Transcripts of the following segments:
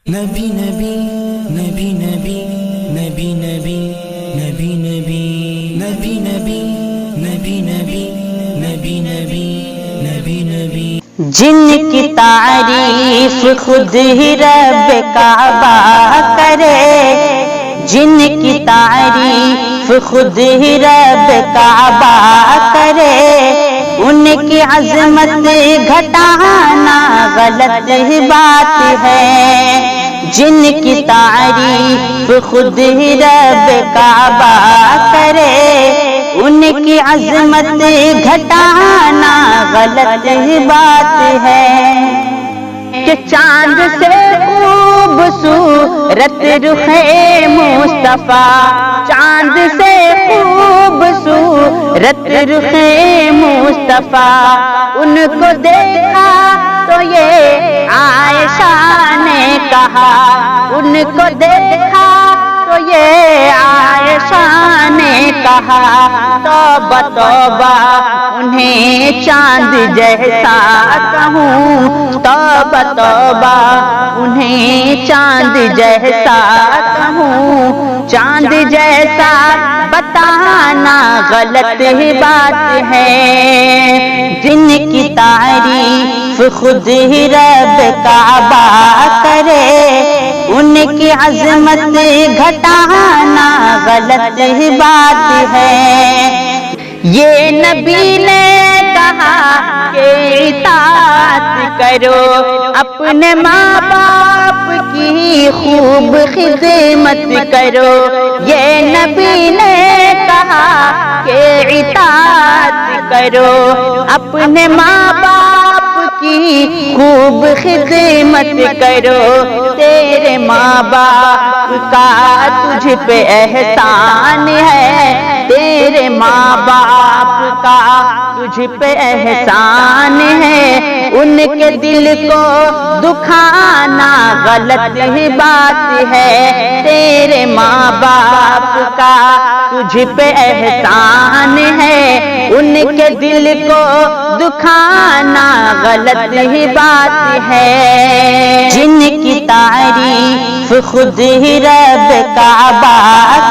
نبی نبی نبی نبی نبی نبی نبی نبی نبی نبی نبی نبی نبی نبی نبی نبی جن کی تعریف خود ہی رب کعبہ کرے، جن کی تعریف خود ہی رب کعبہ کرے، ان کی عظمت گھٹانا غلط ہی بات ہے۔ جن کی تعریف خود ہی رب کعبہ کرے، ان کی عظمت گھٹانا غلط ہی بات ہے۔ کہ چاند سے خوبصورت رخ مصطفیٰ، چاند سے خوبصورت رخ مصطفیٰ، ان کو دیکھا تو یہ عائشہ نے کہا، ان کو دیکھا تو یہ عائشہ نے کہا، توبہ توبہ انہیں چاند جیسا کہوں، توبہ توبہ انہیں چاند جیسا کہوں، چاند جیسا بتانا غلط ہی بات ہے۔ جن کی تعریف خود ہی رب کعبہ کرے، ان کی عظمت گھٹانا غلط ہی بات ہے۔ یہ نبی نے کہا کہ اطاعت کرو، اپنے ماں باپ کی خوب خدمت کرو۔ یہ نبی نے کہا کہ اطاعت کرو، اپنے ماں باپ کی خوب خدمت کرو۔ تیرے ماں باپ کا تجھ پہ احسان ہے، تیرے ماں باپ کا تجھ پہ احسان ہے، ان کے دل کو دکھانا غلط ہی بات ہے۔ تیرے ماں باپ کا تجھ پہ احسان ہے، ان کے دل کو دکھانا غلط ہی بات ہے۔ جن کی تعریف خود ہی رب کعبہ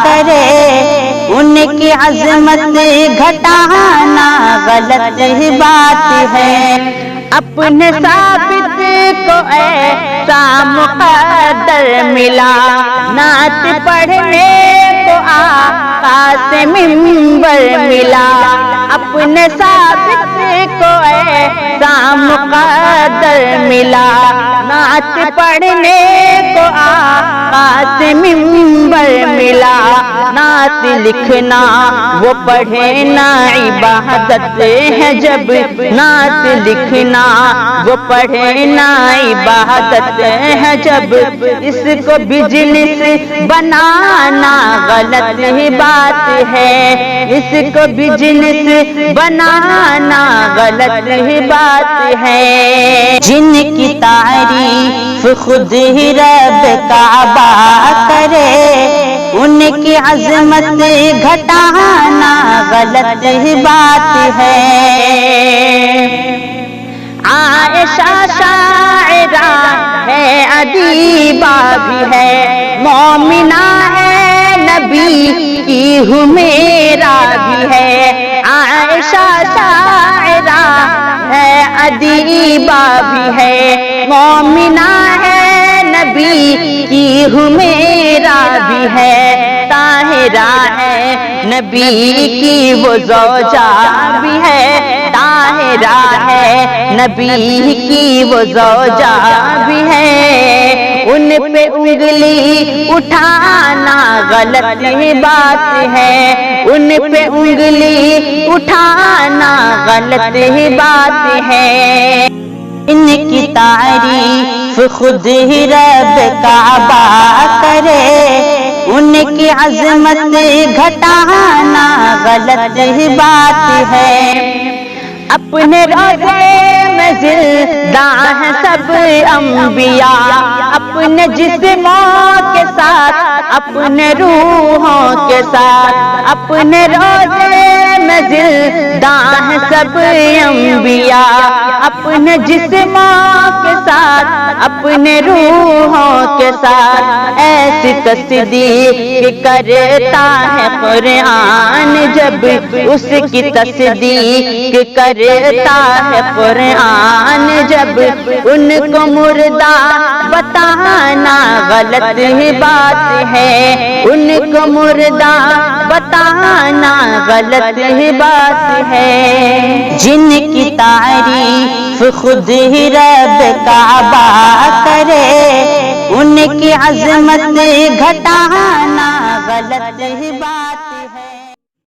کرے، ان کی عظمت گھٹانا غلط ہی بات ہے۔ اپنے ثابت کو ایسا مقدر ملا، نعت پڑھنے کو آقا سے منبر ملا۔ اپنے ثابت کو ایسا مقدر ملا، نعت پڑھنے کو آقا سے منبر ملا۔ نعت لکھنا وہ پڑھنا عبادت ہے جب، نعت لکھنا وہ پڑھنا عبادت ہے جب، اس کو بزنس بنانا غلط ہی بات ہے، اس کو بزنس بنانا غلط ہی بات ہے۔ جن کی تعریف خود ہی رب کعبہ کرے، ان کی عظمت گھٹانا غلط ہی بات ہے۔ عائشہ شاعرہ ہے، ادیبہ بھی ہے، مومنہ ہے، نبی کی حمیرہ بھی ہے۔ عائشہ شاعرہ ہے، ادیبہ بھی ہے، مومنہ ہے، نبی کی حمیرہ بھی ہے، طاہرہ ہے، نبی کی وہ زوجہ بھی ہے، طاہرہ ہے، نبی کی وہ زوجہ بھی ہے۔ ان پہ انگلی اٹھانا غلط ہی بات ہے، ان پہ انگلی اٹھانا غلط ہی بات ہے۔ ان کی تعریف خود ہی رب کعبہ کرے، ان کی عظمت گھٹانا غلط ہی بات ہے۔ اپنے روضے میں زندہ ہیں سب انبیاء، اپنے جسموں کے ساتھ اپنے روحوں کے ساتھ، اپنے روزے میں زندہ ہیں سب انبیاء، اپنے جسموں کے ساتھ، اپنے روحوں کے ساتھ، ایسی تصدیق کرتا ہے قرآن جب اس کی تصدیق کرتا ہے قرآن جب ان کو مردہ بتانا غلط ہی بات ہے، ان کو مردہ بتانا غلط ہی بات ہے، جن کی تعریف خود ہی رب کعبہ کرے ان کی عظمت گھٹانا غلط ہی بات